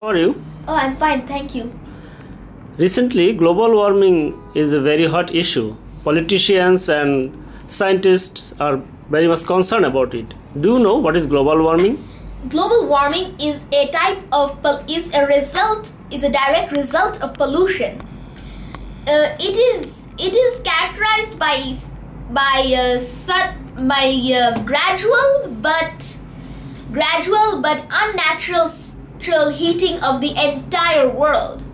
How are you? Oh, I'm fine, thank you. Recently, global warming is a very hot issue. Politicians and scientists are very much concerned about it. Do you know what is global warming? Global warming is a type of is a direct result of pollution. It is characterized by gradual but unnatural heating of the entire world.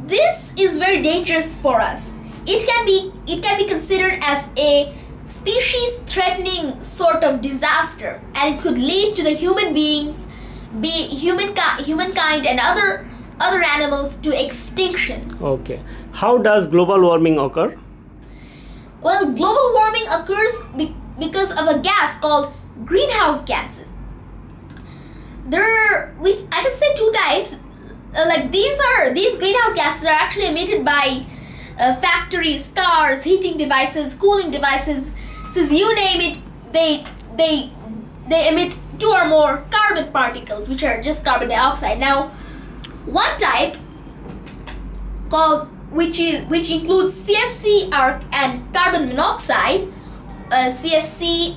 This is very dangerous for us. It can be considered as a species threatening sort of disaster, and it could lead to the humankind and other animals to extinction. Okay. How does global warming occur? Well, global warming occurs because of a gas called greenhouse gases. I can say two types. These greenhouse gases are actually emitted by factories, cars, heating devices, cooling devices. Since you name it, they emit two or more carbon particles, which are just carbon dioxide. Now, one type which includes CFC and carbon monoxide, CFC,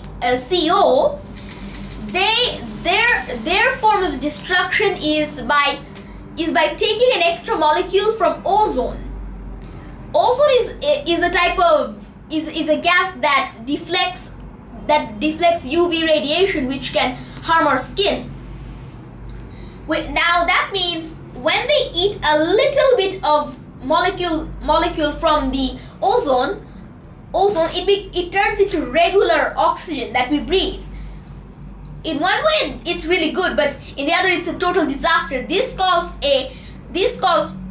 CO. Their form of destruction is by taking an extra molecule from ozone. Ozone is a gas that deflects UV radiation, which can harm our skin. Now that means when they eat a little bit of molecule from the ozone, it turns into regular oxygen that we breathe. In one way, it's really good, but in the other, it's a total disaster. This caused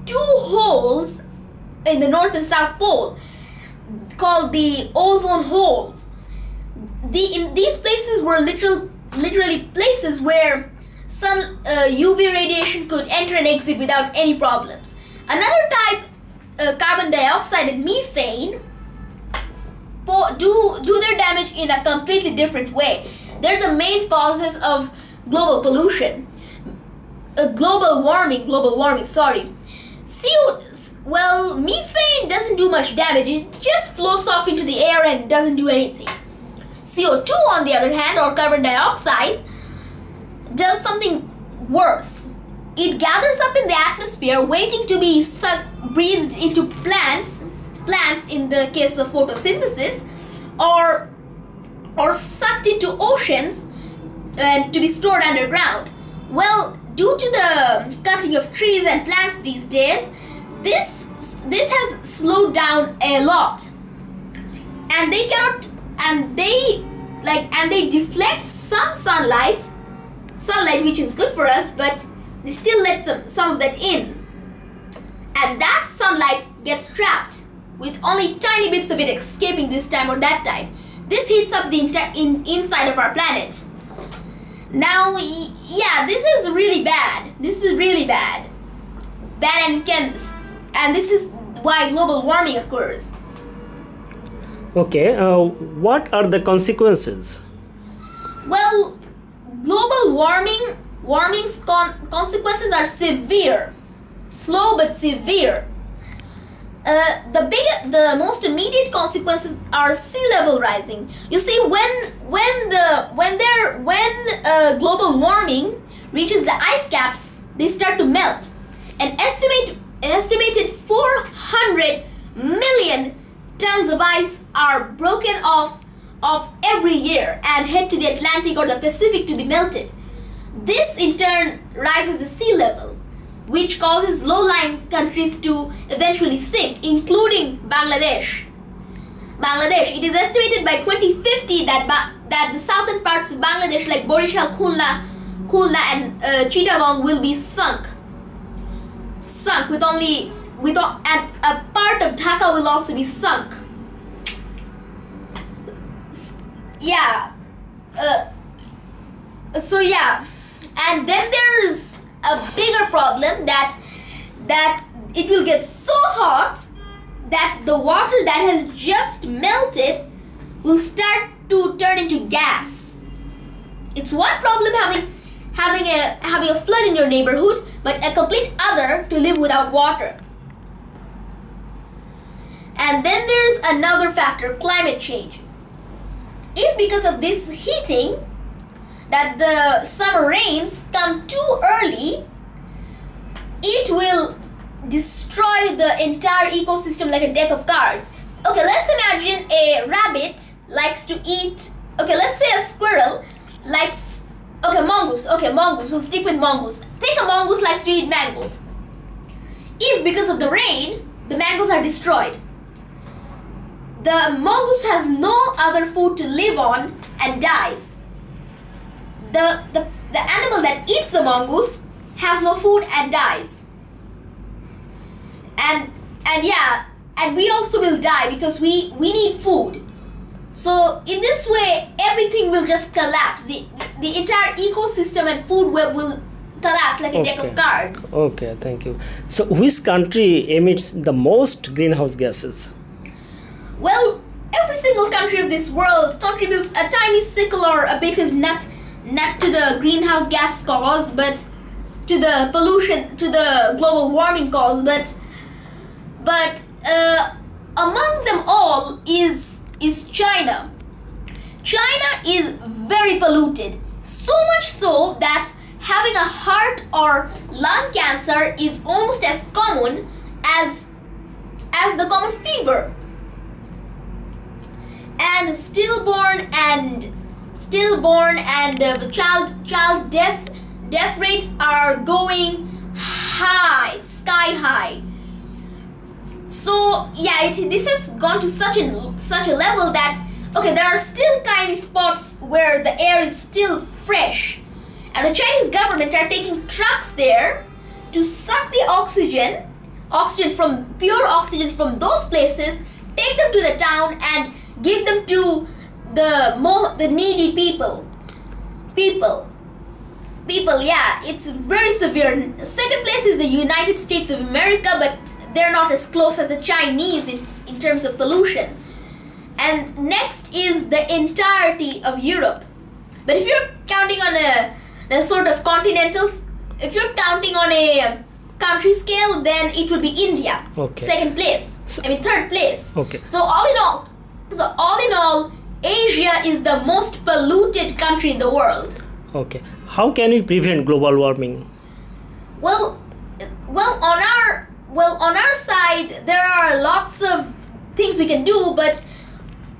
two holes in the North and South Pole, called the ozone holes. These places were literally places where sun UV radiation could enter and exit without any problems. Another type, carbon dioxide and methane, do their damage in a completely different way. They're the main causes of global pollution. Global warming, sorry. Methane doesn't do much damage. It just floats off into the air and doesn't do anything. CO2, on the other hand, or carbon dioxide, does something worse. It gathers up in the atmosphere, waiting to be breathed into plants in the case of photosynthesis, or sucked into oceans and to be stored underground. Well, due to the cutting of trees and plants these days, this has slowed down a lot, and they deflect some sunlight which is good for us, but they still let some of that in, and that sunlight gets trapped with only tiny bits of it escaping this time or that time. This heats up the inside of our planet. Now, yeah, this is really bad. And this is why global warming occurs. Okay. What are the consequences? Well, global warming's consequences are severe, slow but severe. The most immediate consequences are sea level rising. You see, when global warming reaches the ice caps, they start to melt. An estimated 400 million tons of ice are broken off every year and head to the Atlantic or the Pacific to be melted. This in turn rises the sea level, which causes low-lying countries to eventually sink, including Bangladesh. It is estimated by 2050 that the southern parts of Bangladesh, like Borishal, Khulna and Chittagong, will be sunk. And a part of Dhaka will also be sunk. Yeah. And then there's a bigger problem that it will get so hot that the water that has just melted will start to turn into gas. It's one problem having a flood in your neighborhood, but a complete other to live without water. And then there's another factor, climate change. If because of this heating that the summer rains come too early, it will destroy the entire ecosystem like a deck of cards. Okay, let's imagine a rabbit likes to eat, okay, let's say a squirrel likes, mongoose, we'll stick with mongoose. Think a mongoose likes to eat mangoes. If because of the rain, the mangoes are destroyed, the mongoose has no other food to live on and dies. The animal that eats the mongoose has no food and dies. And we also will die because we need food. So in this way, everything will just collapse. The entire ecosystem and food web will collapse like a deck of cards. Okay, thank you. So which country emits the most greenhouse gases? Well, every single country of this world contributes a tiny sickle or a bit of nut to the greenhouse gas cause, but to the pollution, to the global warming cause, but among them all is China. China is very polluted, so much so that having a heart or lung cancer is almost as common as the common fever. And stillborn and child death rates are going high, sky high. So yeah, this has gone to such a level that there are still tiny spots where the air is still fresh, and the Chinese government are taking trucks there to suck the pure oxygen from those places, take them to the town and give them to the needy people. Yeah, it's very severe. Second place is the United States of America, but they're not as close as the Chinese in terms of pollution. And next is the entirety of Europe. But if you're counting on a sort of continental, if you're counting on a country scale, then it would be India. Okay. Second place. Third place. Okay. So all in all, Asia is the most polluted country in the world. Okay. How can we prevent global warming? Well, on our side, there are lots of things we can do, but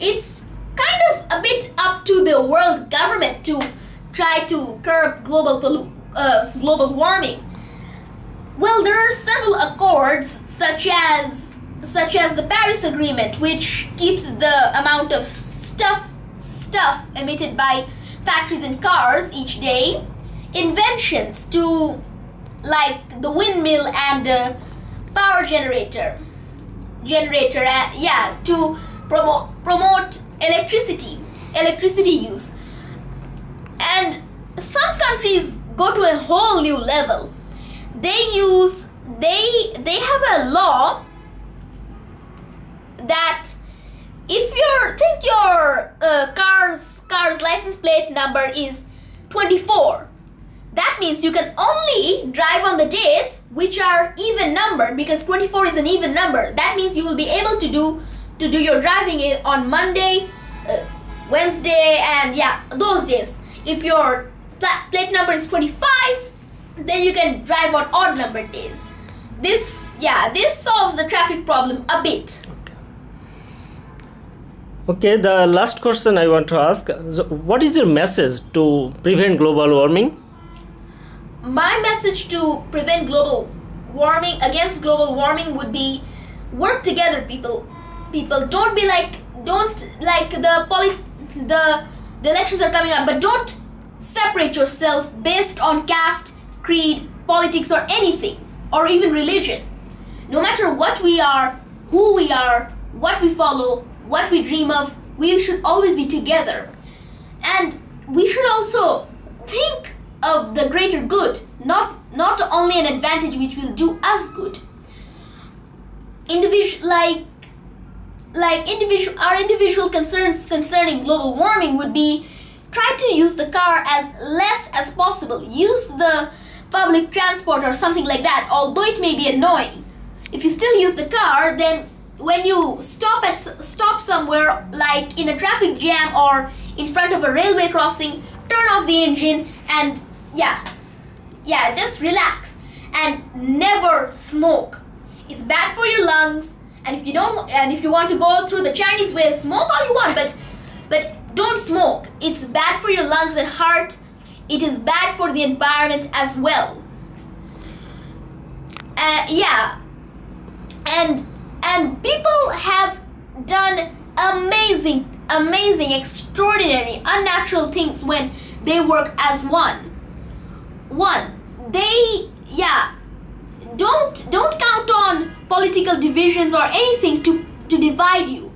it's kind of a bit up to the world government to try to curb global warming. Well, there are several accords, such as the Paris Agreement, which keeps the amount of stuff emitted by factories and cars each day. Inventions to like the windmill and power generator, to promote electricity use. And some countries go to a whole new level. They have a law that if your car's license plate number is 24, that means you can only drive on the days which are even numbered, because 24 is an even number. That means you will be able to do your driving on Monday, Wednesday, and those days. If your plate number is 25, then you can drive on odd numbered days. This solves the traffic problem a bit. Okay, the last question I want to ask, what is your message to prevent global warming? My message to prevent against global warming would be, work together, people. Don't the elections are coming up, but don't separate yourself based on caste, creed, politics, or anything, or even religion. No matter what we are, who we are, what we follow, what we dream of, we should always be together. And we should also think of the greater good, not only an advantage which will do us good. Our individual concerns concerning global warming would be try to use the car as less as possible. Use the public transport or something like that, although it may be annoying. If you still use the car, then when you stop somewhere, like in a traffic jam or in front of a railway crossing, turn off the engine and just relax and never smoke. It's bad for your lungs, and if you want to go through the Chinese way, smoke all you want, but don't smoke. It's bad for your lungs and heart. It is bad for the environment as well. And people have done amazing, extraordinary, unnatural things when they work as one. Don't count on political divisions or anything to divide you.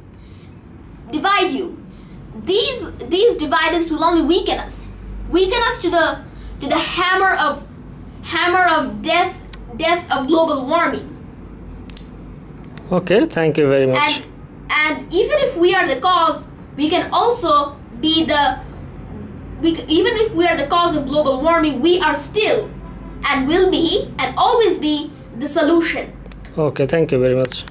These dividends will only weaken us to the hammer of death of global warming. Okay, thank you very much. And even if we are the cause, we can also be even if we are the cause of global warming, we are still and will be and always be the solution. Okay, thank you very much.